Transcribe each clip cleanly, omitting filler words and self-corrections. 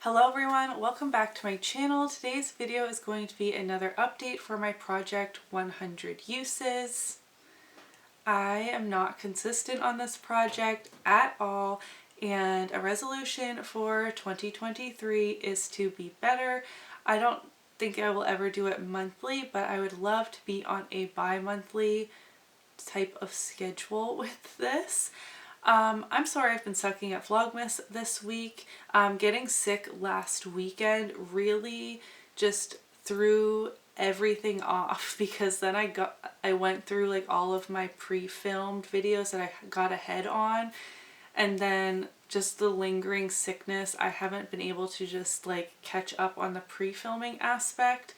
Hello everyone, welcome back to my channel. Today's video is going to be another update for my project 100 uses. I am not consistent on this project at all, and a resolution for 2023 is to be better. I don't think I will ever do it monthly, but I would love to be on a bi-monthly type of schedule with this. I'm sorry I've been sucking at Vlogmas this week. Getting sick last weekend really just threw everything off, because then I went through like all of my pre-filmed videos that I got ahead on, and then just the lingering sickness, I haven't been able to just like catch up on the pre-filming aspect.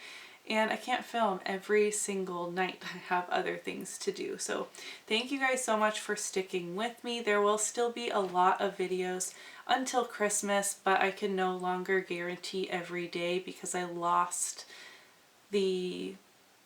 And I can't film every single night. I have other things to do. So thank you guys so much for sticking with me. There will still be a lot of videos until Christmas, but I can no longer guarantee every day because I lost the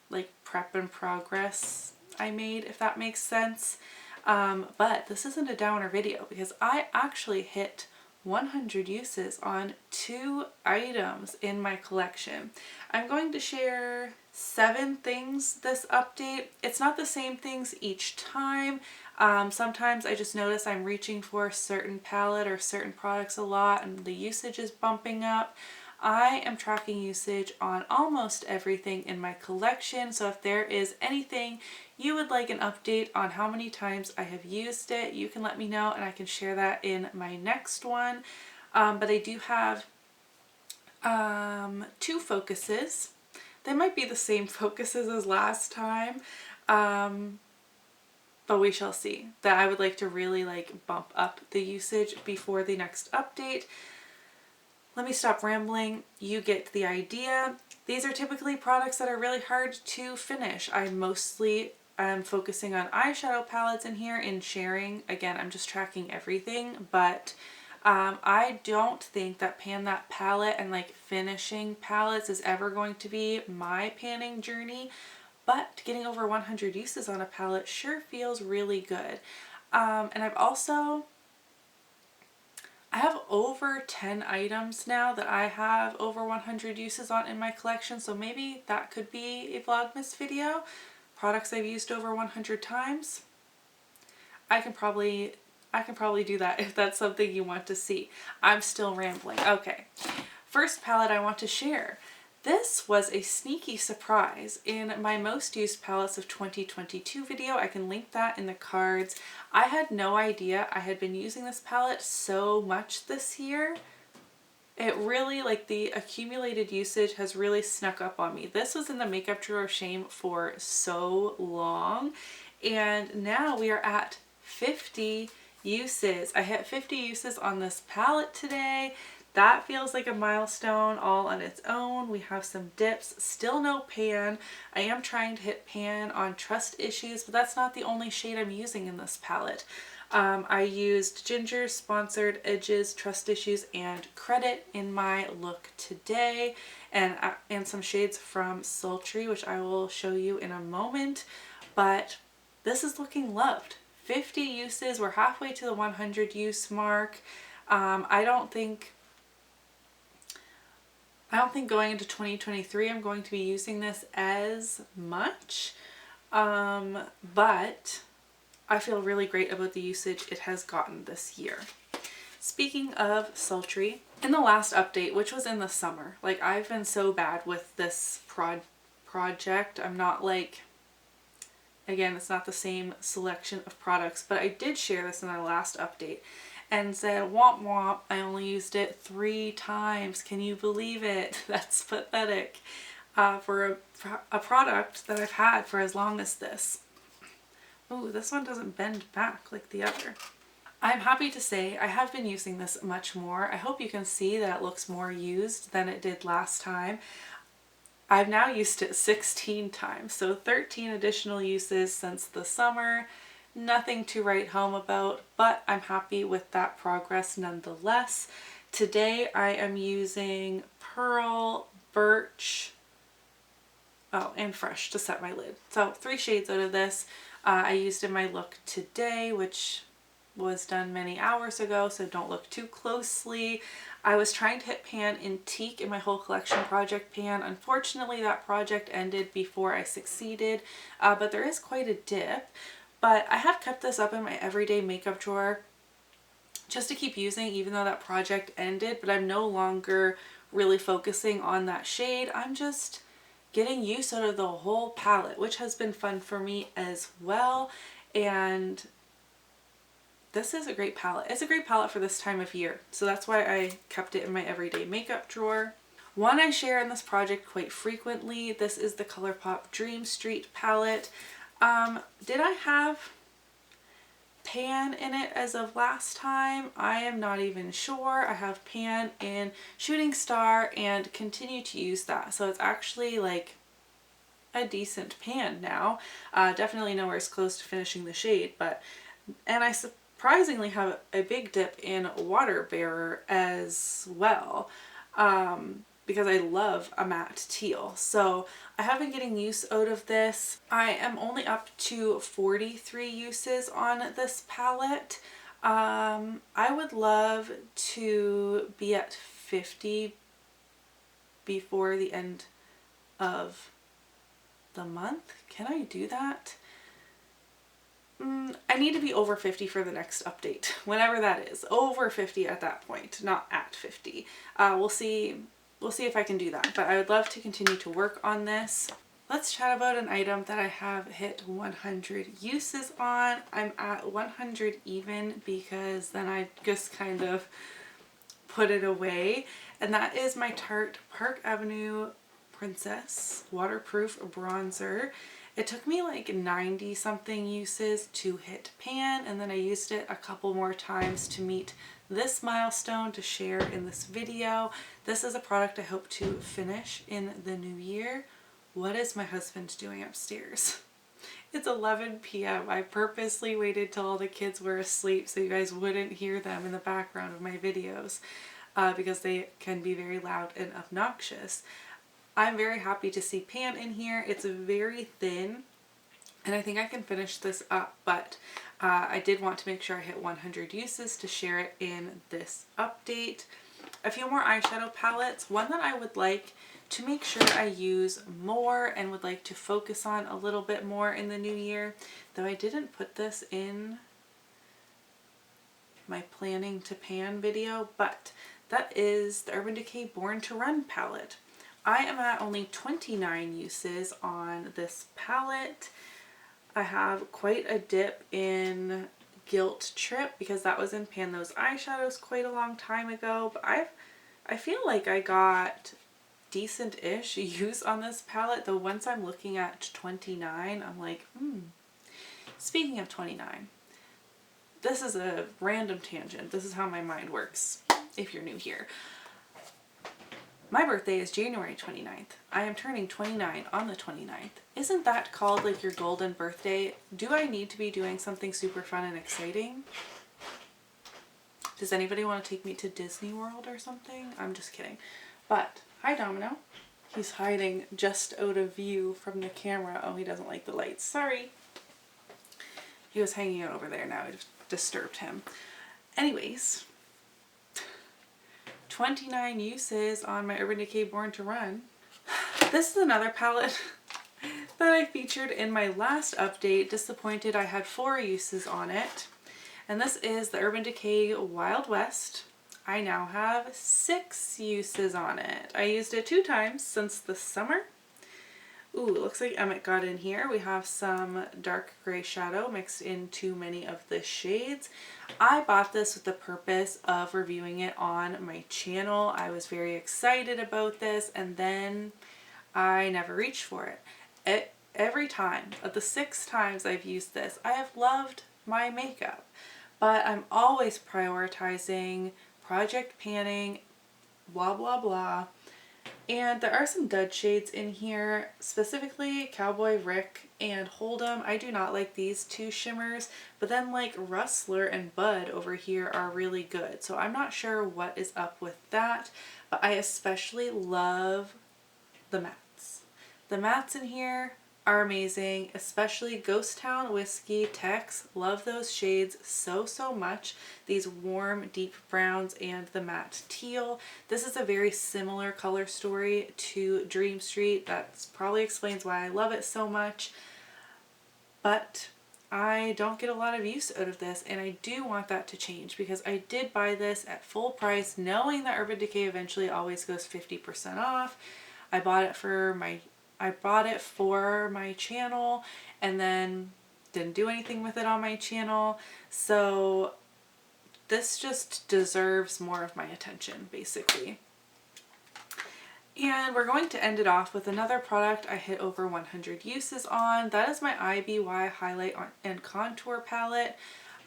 like prep and progress I made, if that makes sense. But this isn't a downer video because I actually hit 100 uses on 2 items in my collection. I'm going to share 7 things this update. It's not the same things each time. Sometimes I just notice I'm reaching for a certain palette or certain products a lot and the usage is bumping up. I am tracking usage on almost everything in my collection, so if there is anything you would like an update on how many times I have used it, you can let me know and I can share that in my next one. But I do have 2 focuses. They might be the same focuses as last time, but we shall see. That I would like to really like bump up the usage before the next update. Let me stop rambling. You get the idea. These are typically products that are really hard to finish. I mostly am focusing on eyeshadow palettes in here and sharing. Again, I'm just tracking everything, but I don't think that Pan That Palette and like finishing palettes is ever going to be my panning journey, but getting over 100 uses on a palette sure feels really good. And I have over 10 items now that I have over 100 uses on in my collection, so maybe that could be a Vlogmas video. Products I've used over 100 times. I can probably do that if that's something you want to see. I'm still rambling. Okay. First palette I want to share. This was a sneaky surprise in my most used palettes of 2022 video. I can link that in the cards. I had no idea I had been using this palette so much this year. It really, like, the accumulated usage has really snuck up on me. This was in the makeup drawer of shame for so long, and now we are at 50 uses. I hit 50 uses on this palette today. That feels like a milestone all on its own. We have some dips, still no pan. I am trying to hit pan on Trust Issues, but that's not the only shade I'm using in this palette. I used Ginger, Sponsored, Edges, Trust Issues, and Credit in my look today, and some shades from Sultry, which I will show you in a moment. But this is looking loved. 50 uses, we're halfway to the 100 use mark. I don't think going into 2023 I'm going to be using this as much, but I feel really great about the usage it has gotten this year. Speaking of Sultry, in the last update, which was in the summer, like, I've been so bad with this project. I'm not like, again, it's not the same selection of products, but I did share this in our last update and said, womp womp, I only used it 3 times. Can you believe it? That's pathetic for a product that I've had for as long as this. Ooh, this one doesn't bend back like the other. I'm happy to say I have been using this much more. I hope you can see that it looks more used than it did last time. I've now used it 16 times, so 13 additional uses since the summer. Nothing to write home about, but I'm happy with that progress nonetheless. Today I am using Pearl, Birch, and Fresh to set my lid. So 3 shades out of this I used in my look today, which was done many hours ago, so don't look too closely. I was trying to hit pan in teak in my whole collection project pan. Unfortunately, that project ended before I succeeded, but there is quite a dip. But I have kept this up in my everyday makeup drawer just to keep using, even though that project ended, but I'm no longer really focusing on that shade. I'm just getting use out of the whole palette, which has been fun for me as well. And this is a great palette. It's a great palette for this time of year, so that's why I kept it in my everyday makeup drawer. One I share in this project quite frequently. This is the ColourPop Dream St palette. Did I have pan in it as of last time? I am not even sure. I have pan in Shooting Star and continue to use that, so it's actually like a decent pan now. Definitely nowhere as close to finishing the shade, and I surprisingly have a big dip in Water Bearer as well, because I love a matte teal. So I have been getting use out of this. I am only up to 43 uses on this palette. I would love to be at 50 before the end of the month. Can I do that? I need to be over 50 for the next update, whenever that is. Over 50 at that point, not at 50. We'll see if I can do that, but I would love to continue to work on this. Let's chat about an item that I have hit 100 uses on. I'm at 100 even because then I just kind of put it away, and that is my Tarte Park Avenue Princess Waterproof Bronzer. It took me like 90 something uses to hit pan, and then I used it a couple more times to meet this milestone to share in this video. This is a product I hope to finish in the new year. What is my husband doing upstairs? It's 11 p.m. I purposely waited till all the kids were asleep so you guys wouldn't hear them in the background of my videos, because they can be very loud and obnoxious. I'm very happy to see pan in here. It's very thin, and I think I can finish this up, but I did want to make sure I hit 100 uses to share it in this update. A few more eyeshadow palettes. One that I would like to make sure I use more and would like to focus on a little bit more in the new year, though I didn't put this in my planning to pan video, but that is the Urban Decay Born to Run palette. I am at only 29 uses on this palette. I have quite a dip in Guilt Trip because that was in Pan Those Eyeshadows quite a long time ago, but I feel like I got decent-ish use on this palette, though once I'm looking at 29, I'm like, Speaking of 29, this is a random tangent. This is how my mind works, if you're new here. My birthday is January 29th. I am turning 29 on the 29th. Isn't that called like your golden birthday? Do I need to be doing something super fun and exciting? Does anybody want to take me to Disney World or something? I'm just kidding. But, hi Domino. He's hiding just out of view from the camera. Oh, he doesn't like the lights. Sorry. He was hanging out over there now. I just disturbed him. Anyways, 29 uses on my Urban Decay Born to Run. This is another palette that I featured in my last update. Disappointed I had 4 uses on it. And this is the Urban Decay Wild West. I now have 6 uses on it. I used it 2 times since the summer. Ooh, it looks like Emmett got in here. We have some dark gray shadow mixed into many of the shades. I bought this with the purpose of reviewing it on my channel. I was very excited about this, and then I never reached for it. Every time, of the 6 times I've used this, I have loved my makeup, but I'm always prioritizing project panning, blah blah blah. And there are some dud shades in here, specifically Cowboy Rick and Hold'em. I do not like these 2 shimmers, but then like Rustler and Bud over here are really good. So I'm not sure what is up with that, but I especially love the mattes. The mattes in here are amazing, especially Ghost Town, Whiskey, Tex. Love those shades so much. These warm deep browns and the matte teal. This is a very similar color story to Dream Street. That probably explains why I love it so much. But I don't get a lot of use out of this, and I do want that to change because I did buy this at full price knowing that Urban Decay eventually always goes 50% off. I bought it for my channel and then didn't do anything with it on my channel. So this just deserves more of my attention, basically. And we're going to end it off with another product I hit over 100 uses on. That is my IBY Highlight and Contour Palette.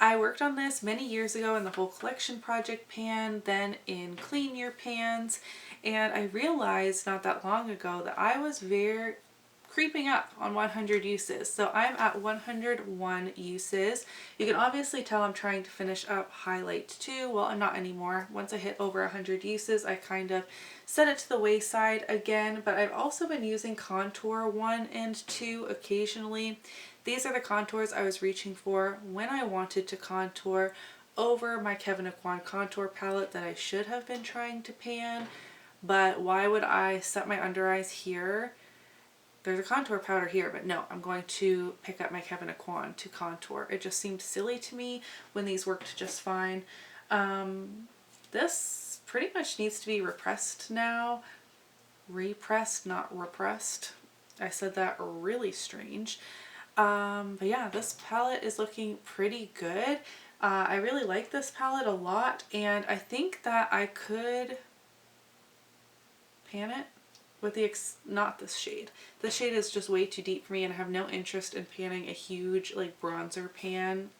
I worked on this many years ago in the whole collection project pan, then in clean year pans, and I realized not that long ago that I was very creeping up on 100 uses. So I'm at 101 uses. You can obviously tell I'm trying to finish up Highlight 2. Well, I'm not anymore. Once I hit over 100 uses, I kind of set it to the wayside again, but I've also been using Contour 1 and 2 occasionally. These are the contours I was reaching for when I wanted to contour over my Kevyn Aucoin contour palette that I should have been trying to pan. But why would I set my under eyes here? There's a contour powder here, but no, I'm going to pick up my Kevyn Aucoin to contour. It just seemed silly to me when these worked just fine. This pretty much needs to be repressed now. Repressed, not repressed. I said that really strange. But yeah, this palette is looking pretty good. I really like this palette a lot, and I think that I could pan it with the not this shade. This shade is just way too deep for me, and I have no interest in panning a huge like bronzer pan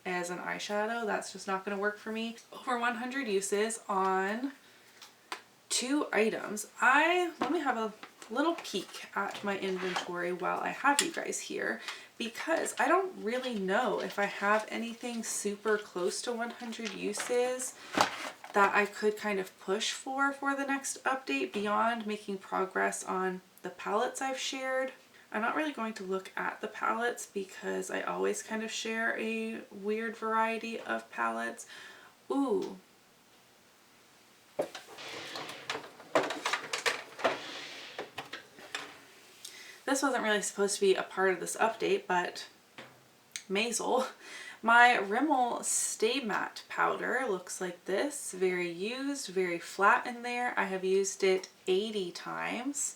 as an eyeshadow. That's just not going to work for me. Over 100 uses on 2 items. Let me have a little peek at my inventory while I have you guys here, because I don't really know if I have anything super close to 100 uses that I could kind of push for the next update beyond making progress on the palettes I've shared. I'm not really going to look at the palettes because I always kind of share a weird variety of palettes. Ooh. This wasn't really supposed to be a part of this update, but Maisel. My Rimmel Stay Matte powder looks like this. Very used, very flat in there. I have used it 80 times.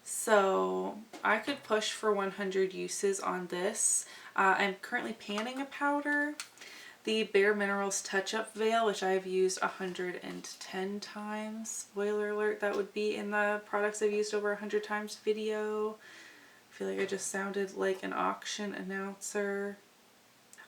So I could push for 100 uses on this. I'm currently panning a powder. The Bare Minerals Touch Up Veil, which I've used 110 times. Spoiler alert, that would be in the products I've used over 100 times video. I feel like I just sounded like an auction announcer.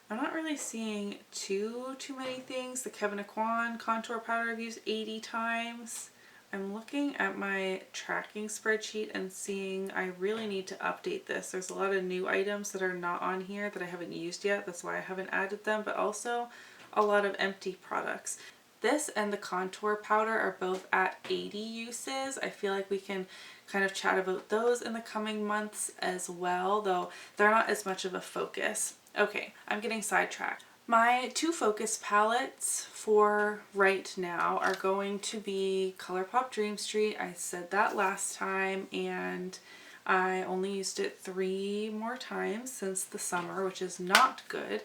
I'm not really seeing too many things. The Kevyn Aucoin contour powder I've used 80 times. I'm looking at my tracking spreadsheet and seeing I really need to update this. There's a lot of new items that are not on here that I haven't used yet. That's why I haven't added them, but also a lot of empty products. This and the contour powder are both at 80 uses. I feel like we can kind of chat about those in the coming months as well, though they're not as much of a focus. Okay, I'm getting sidetracked. My 2 focus palettes for right now are going to be ColourPop Dream St. I said that last time, and I only used it 3 more times since the summer, which is not good.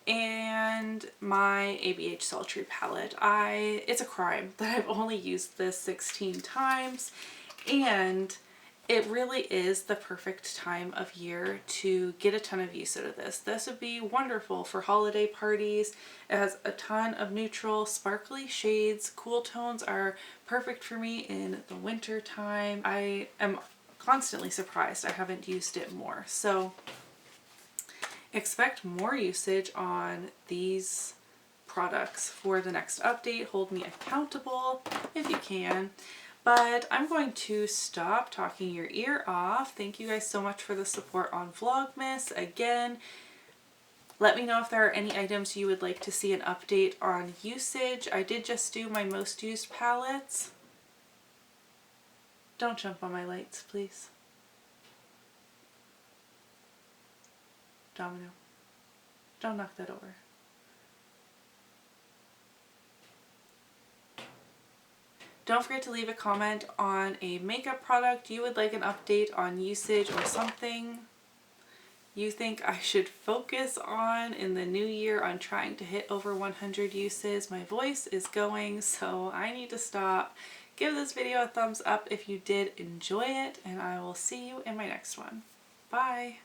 And my ABH Sultry palette. It's a crime that I've only used this 16 times, and it really is the perfect time of year to get a ton of use out of this. This would be wonderful for holiday parties. It has a ton of neutral, sparkly shades. Cool tones are perfect for me in the winter time. I am constantly surprised I haven't used it more. So expect more usage on these products for the next update. Hold me accountable if you can. But I'm going to stop talking your ear off. Thank you guys so much for the support on Vlogmas. Again, let me know if there are any items you would like to see an update on usage. I did just do my most used palettes. Don't jump on my lights, please. Domino. Don't knock that over. Don't forget to leave a comment on a makeup product you would like an update on usage or something you think I should focus on in the new year on trying to hit over 100 uses. My voice is going, so I need to stop. Give this video a thumbs up if you did enjoy it, and I will see you in my next one. Bye!